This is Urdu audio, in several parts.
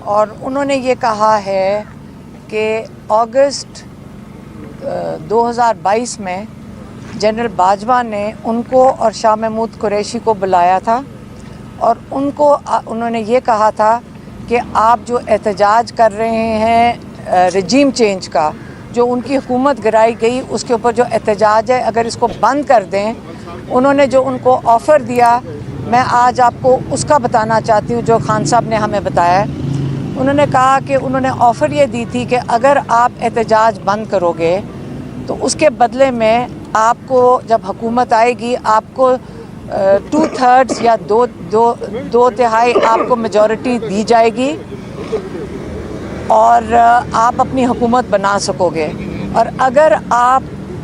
اور انہوں نے یہ کہا ہے کہ اگست 2022 میں جنرل باجوہ نے ان کو اور شاہ محمود قریشی کو بلایا تھا اور انہوں نے یہ کہا تھا کہ آپ جو احتجاج کر رہے ہیں رجیم چینج کا، جو ان کی حکومت گرائی گئی اس کے اوپر جو احتجاج ہے، اگر اس کو بند کر دیں۔ انہوں نے جو ان کو آفر دیا، میں آج آپ کو اس کا بتانا چاہتی ہوں جو خان صاحب نے ہمیں بتایا ہے۔ انہوں نے کہا کہ انہوں نے آفر یہ دی تھی کہ اگر آپ احتجاج بند کرو گے تو اس کے بدلے میں آپ کو جب حکومت آئے گی آپ کو 2/3 یا دو تہائی آپ کو میجورٹی دی جائے گی اور آپ اپنی حکومت بنا سکو گے، اور اگر آپ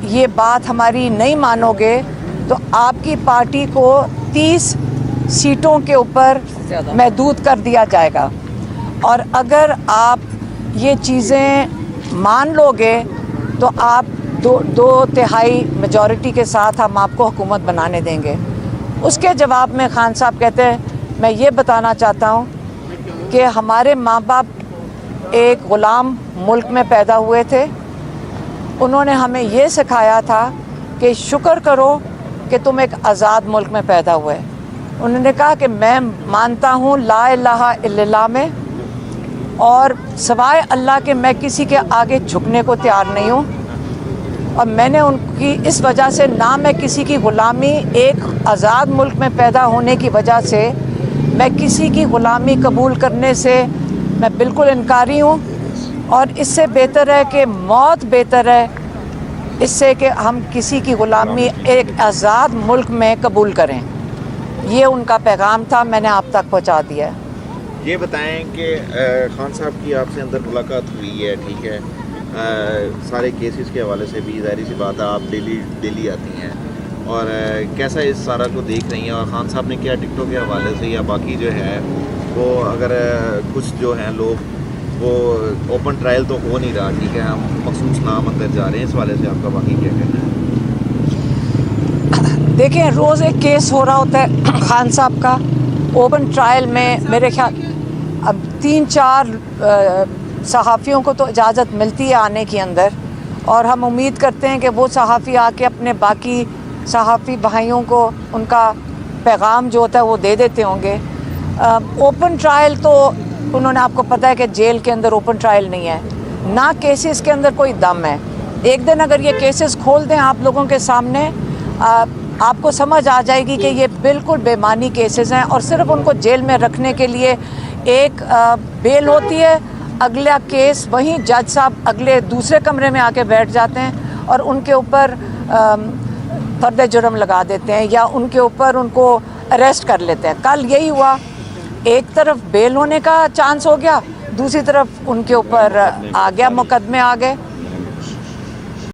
یہ بات ہماری نہیں مانو گے تو آپ کی پارٹی کو 30 سیٹوں کے اوپر محدود کر دیا جائے گا، اور اگر آپ یہ چیزیں مان لو گے تو آپ دو تہائی میجورٹی کے ساتھ ہم آپ کو حکومت بنانے دیں گے۔ اس کے جواب میں خان صاحب کہتے ہیں میں یہ بتانا چاہتا ہوں کہ ہمارے ماں باپ ایک غلام ملک میں پیدا ہوئے تھے، انہوں نے ہمیں یہ سکھایا تھا کہ شکر کرو کہ تم ایک آزاد ملک میں پیدا ہوئے۔ انہوں نے کہا کہ میں مانتا ہوں لا الہ الا اللہ میں، اور سوائے اللہ کے میں کسی کے آگے جھکنے کو تیار نہیں ہوں، اور میں نے ان کی اس وجہ سے نہ میں کسی کی غلامی، ایک آزاد ملک میں پیدا ہونے کی وجہ سے میں کسی کی غلامی قبول کرنے سے میں بالکل انکاری ہوں، اور اس سے بہتر ہے کہ موت بہتر ہے اس سے کہ ہم کسی کی غلامی ایک آزاد ملک میں قبول کریں۔ یہ ان کا پیغام تھا، میں نے آپ تک پہنچا دیا ہے۔ یہ بتائیں کہ خان صاحب کی آپ سے اندر ملاقات ہوئی ہے، ٹھیک ہے، سارے کیسز کے حوالے سے بھی ظاہری سی بات ہے آپ ڈیلی آتی ہیں، اور کیسا اس سارا کو دیکھ رہی ہیں، اور خان صاحب نے کیا ٹکٹوں کے حوالے سے یا باقی جو ہے وہ اگر کچھ جو ہیں لوگ وہ اوپن ٹرائل تو ہو نہیں رہا، ٹھیک ہے، ہم مخصوص نام اندر جا رہے ہیں، اس حوالے سے آپ کا باقی کیا کہنا ہے؟ دیکھیں روز ایک کیس ہو رہا ہوتا ہے خان صاحب کا اوپن ٹرائل میں، میرے خیال اب 3-4 صحافیوں کو تو اجازت ملتی ہے آنے کی اندر، اور ہم امید کرتے ہیں کہ وہ صحافی آ کے اپنے باقی صحافی بھائیوں کو ان کا پیغام جو ہوتا ہے وہ دے دیتے ہوں گے۔ اوپن ٹرائل تو انہوں نے، آپ کو پتہ ہے کہ جیل کے اندر اوپن ٹرائل نہیں ہے، نہ کیسز کے اندر کوئی دم ہے۔ ایک دن اگر یہ کیسز کھول دیں آپ لوگوں کے سامنے، آپ کو سمجھ آ جائے گی کہ یہ بالکل بے معنی کیسز ہیں، اور صرف ان کو جیل میں رکھنے کے لیے ایک بیل ہوتی ہے، اگلا کیس وہیں جج صاحب اگلے دوسرے کمرے میں آ کے بیٹھ جاتے ہیں اور ان کے اوپر فرد جرم لگا دیتے ہیں، یا ان کے اوپر ان کو اریسٹ کر لیتے ہیں۔ کل یہی ہوا، ایک طرف بیل ہونے کا چانس ہو گیا، دوسری طرف ان کے اوپر آ گیا، مقدمے آ گئے۔